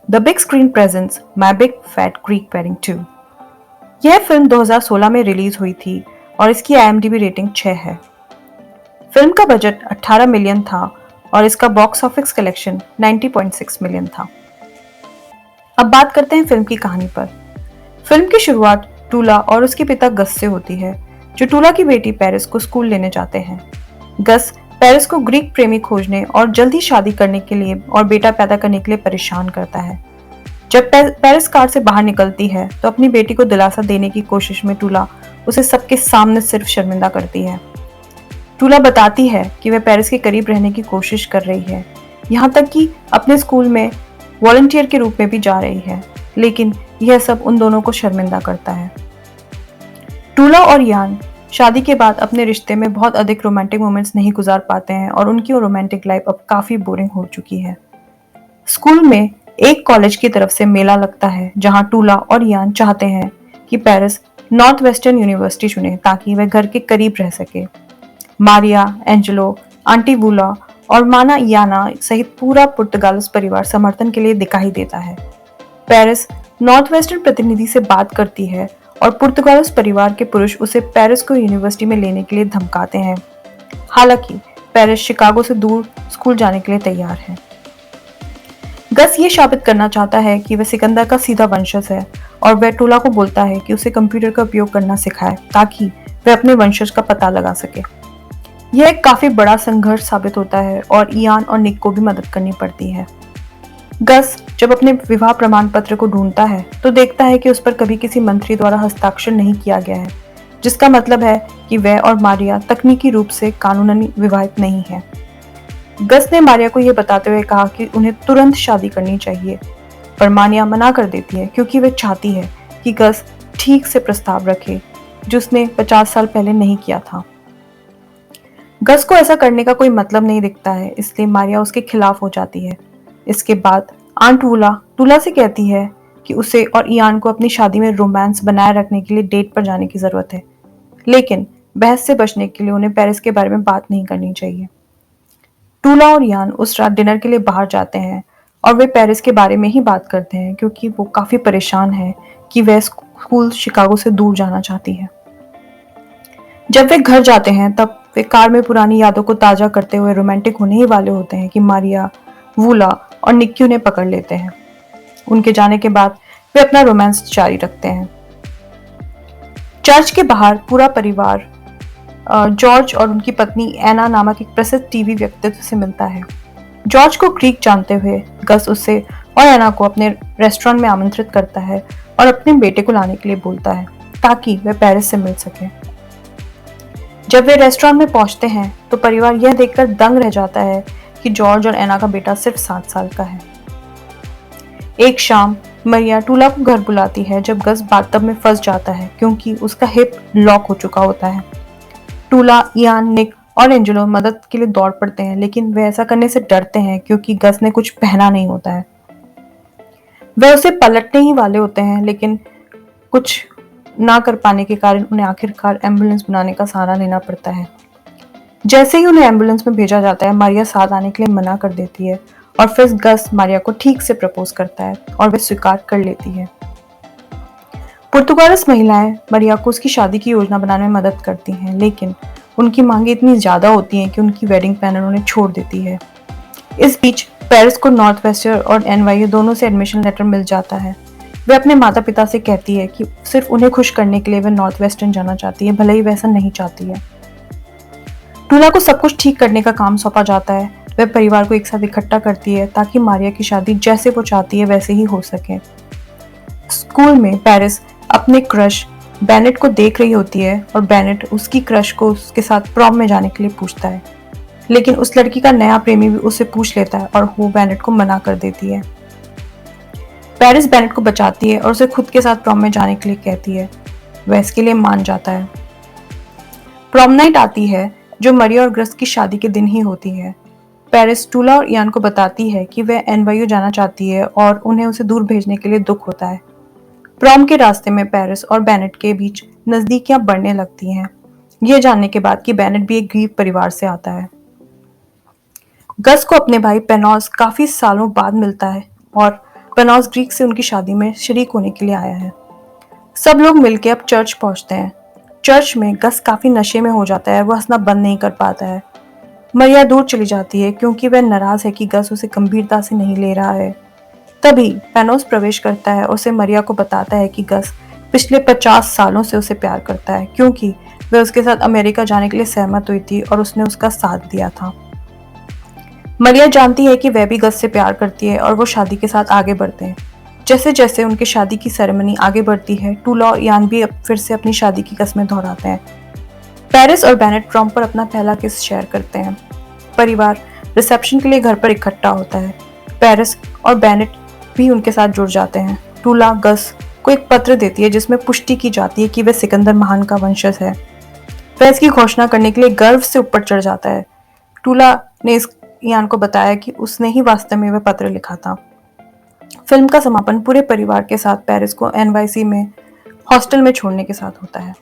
The big screen presents my big fat Greek wedding 2। यह film 2016 में release हुई थी और इसकी IMDb रेटिंग 6 है। फिल्म का बजट 18 मिलियन था और इसका बॉक्स ऑफिस कलेक्शन 90.6 मिलियन था। अब बात करते हैं फिल्म की कहानी पर। फिल्म की शुरुआत टूला और उसके पिता गस से होती है, जो टूला की बेटी पेरिस को स्कूल लेने जाते हैं। गस पेरिस को ग्रीक प्रेमी खोजने और जल्दी शादी करने के लिए और बेटा पैदा करने के लिए परेशान करता है। जब पेरिस कार से बाहर निकलती है तो अपनी बेटी को दिलासा देने की कोशिश में टूला उसे सबके सामने सिर्फ शर्मिंदा करती है। टूला बताती है कि वह पेरिस के करीब रहने की कोशिश कर रही है, यहाँ तक कि अपने स्कूल में वॉलंटियर के रूप में भी जा रही है, लेकिन यह सब उन दोनों को शर्मिंदा करता है। टूला और यान शादी के बाद अपने रिश्ते में बहुत अधिक रोमांटिक मोमेंट्स नहीं गुजार पाते हैं और उनकी रोमांटिक लाइफ अब काफी बोरिंग हो चुकी है। स्कूल में एक कॉलेज की तरफ से मेला लगता है जहां टूला और यान चाहते हैं कि पेरिस नॉर्थ वेस्टर्न यूनिवर्सिटी चुने ताकि वह घर के करीब रह सके। मारिया, एंजेलो, आंटी वूला और माना याना सहित पूरा पुर्तगालिस परिवार समर्थन के लिए दिखाई देता है। पेरिस नॉर्थ वेस्टर्न प्रतिनिधि से बात करती है और पुर्तगालिस परिवार के पुरुष उसे पेरिस को यूनिवर्सिटी में लेने के लिए धमकाते हैं। हालांकि पेरिस शिकागो से दूर स्कूल जाने के लिए तैयार है। गस ये साबित करना चाहता है कि वह सिकंदर का सीधा वंशज है और वह टूला को बोलता है कि उसे कंप्यूटर का उपयोग करना सिखाए ताकि वह अपने वंशज का पता लगा सके। यह एक काफी बड़ा संघर्ष साबित होता है और इयान और निक को भी मदद करनी पड़ती है। गस जब अपने विवाह प्रमाण पत्र को ढूंढता है तो देखता है कि उस पर कभी किसी मंत्री द्वारा हस्ताक्षर नहीं किया गया है, जिसका मतलब है कि वह और मारिया तकनीकी रूप से कानूनन विवाहित नहीं है। गस ने मारिया को यह बताते हुए कहा कि उन्हें तुरंत शादी करनी चाहिए, पर मारिया मना कर देती है क्योंकि वह चाहती है कि गस ठीक से प्रस्ताव रखे जो उसने 50 साल पहले नहीं किया था। गस को ऐसा करने का कोई मतलब नहीं दिखता है, इसलिए मारिया उसके खिलाफ हो जाती है। इसके बाद आंट वूला टूला से कहती है कि उसे और इयान को अपनी शादी में रोमांस बनाए रखने के लिए डेट पर जाने की जरूरत है, लेकिन बहस से बचने के लिए उन्हें पेरिस के बारे में बात नहीं करनी चाहिए। टूला और यान उस रात डिनर के लिए बाहर जाते हैं और वे पेरिस के बारे में ही बात करते हैं क्योंकि वो काफी परेशान है कि वह स्कूल शिकागो से दूर जाना चाहती है। जब वे घर जाते हैं तब वे कार में पुरानी यादों को ताजा करते हुए रोमांटिक होने ही वाले होते हैं कि मारिया, वूला और निक्की उन्हें पकड़ लेते हैं। उनके जाने के बाद वे अपना रोमांस जारी रखते हैं। चर्च के बाहर पूरा परिवार जॉर्ज और उनकी पत्नी एना नामक एक प्रसिद्ध टीवी व्यक्तित्व से मिलता है। जॉर्ज को ग्रीक जानते हुए गस उससे और एना को अपने रेस्टोरेंट में आमंत्रित करता है और अपने बेटे को लाने के लिए बोलता है ताकि वे पेरिस से मिल सके। जब वे रेस्टोरेंट में पहुंचते हैं तो परिवार यह देखकर दंग रह जाता है कि जॉर्ज और एना का बेटा सिर्फ 7 साल का है। एक शाम मरिया टूला को घर बुलाती है जब गस बाथटब में फंस जाता है क्योंकि उसका हिप लॉक हो चुका होता है। टूला, इयान, निक और एंजेलो मदद के लिए दौड़ पड़ते हैं, लेकिन वे ऐसा करने से डरते हैं क्योंकि गस ने कुछ पहना नहीं होता है। वे उसे पलटने ही वाले होते हैं, लेकिन कुछ ना कर पाने के कारण उन्हें आखिरकार एम्बुलेंस बुलाने का सहारा लेना पड़ता है। जैसे ही उन्हें एम्बुलेंस में भेजा जाता है, मारिया साथ आने के लिए मना कर देती है और फिर गस मारिया को ठीक से प्रपोज करता है और वे स्वीकार कर लेती है। पुर्तगालिस महिलाएं मारिया को उसकी शादी की योजना बनाने में मदद करती हैं, लेकिन उनकी मांगे इतनी ज्यादा होती हैं कि उनकी वेडिंग प्लानर उन्हें छोड़ देती है। इस बीच पेरिस को नॉर्थ वेस्टर्न और NYU दोनों से एडमिशन लेटर मिल जाता है। वे अपने माता पिता से कहती है कि सिर्फ उन्हें खुश करने के लिए वे नॉर्थ वेस्टर्न जाना चाहती है, भले ही वैसा नहीं चाहती है। टूला को सब कुछ ठीक करने का काम सौंपा जाता है। वह परिवार को एक साथ इकट्ठा करती है ताकि मारिया की शादी जैसे वो चाहती है वैसे ही हो सके। स्कूल में पेरिस अपने क्रश बेनेट को देख रही होती है और बेनेट उसकी क्रश को उसके साथ प्रॉम में जाने के लिए पूछता है, लेकिन उस लड़की का नया प्रेमी भी उससे पूछ लेता है और वो बेनेट को मना कर देती है। पेरिस बेनेट को बचाती है और उसे खुद के साथ प्रॉम में जाने के लिए कहती है। वह इसके लिए मान जाता है। प्रॉम नाइट आती है जो मरिया और गस की शादी के दिन ही होती है। पेरिस टूला और इयान को बताती है कि वह NYU जाना चाहती है और उन्हें उसे दूर भेजने के लिए दुख होता है। प्रॉम के रास्ते में पेरिस और बेनेट के बीच नजदीकियां बढ़ने लगती हैं, यह जानने के बाद कि बेनेट भी एक गरीब परिवार से आता है। गस को अपने भाई पेनोस काफी सालों बाद मिलता है और पेनोस ग्रीक से उनकी शादी में शरीक होने के लिए आया है। सब लोग मिलके अब चर्च पहुंचते हैं। चर्च में गस काफी नशे में हो जाता है, वो हंसना बंद नहीं कर पाता है। मरिया दूर चली जाती है क्योंकि वह नाराज है कि गस उसे गंभीरता से नहीं ले रहा है। तभी पेनोस प्रवेश करता है और उसे मरिया को बताता है कि गस पिछले 50 सालों से उसे प्यार करता है, क्योंकि वह उसके साथ अमेरिका जाने के लिए सहमत हुई थी और उसने उसका साथ दिया था। मरिया जानती है कि वह भी गस से प्यार करती है और वो शादी के साथ आगे बढ़ते हैं। जैसे जैसे उनकी शादी की सेरेमनी आगे बढ़ती है, टूला और यान भी फिर से अपनी शादी की कस्में दोहराते हैं। पेरिस और बेनेट प्रॉम पर अपना पहला किस शेयर करते हैं। परिवार रिसेप्शन के लिए घर पर इकट्ठा होता है। पेरिस और बेनेट भी उनके साथ जुड़ जाते हैं। टूला गस को एक पत्र देती है जिसमें पुष्टि की जाती है कि वह सिकंदर महान का वंशज है। वह इसकी घोषणा करने के लिए गर्व से ऊपर चढ़ जाता है। टूला ने इस यान को बताया कि उसने ही वास्तव में वह पत्र लिखा था। फिल्म का समापन पूरे परिवार के साथ पेरिस को एनवाईसी में हॉस्टल में छोड़ने के साथ होता है।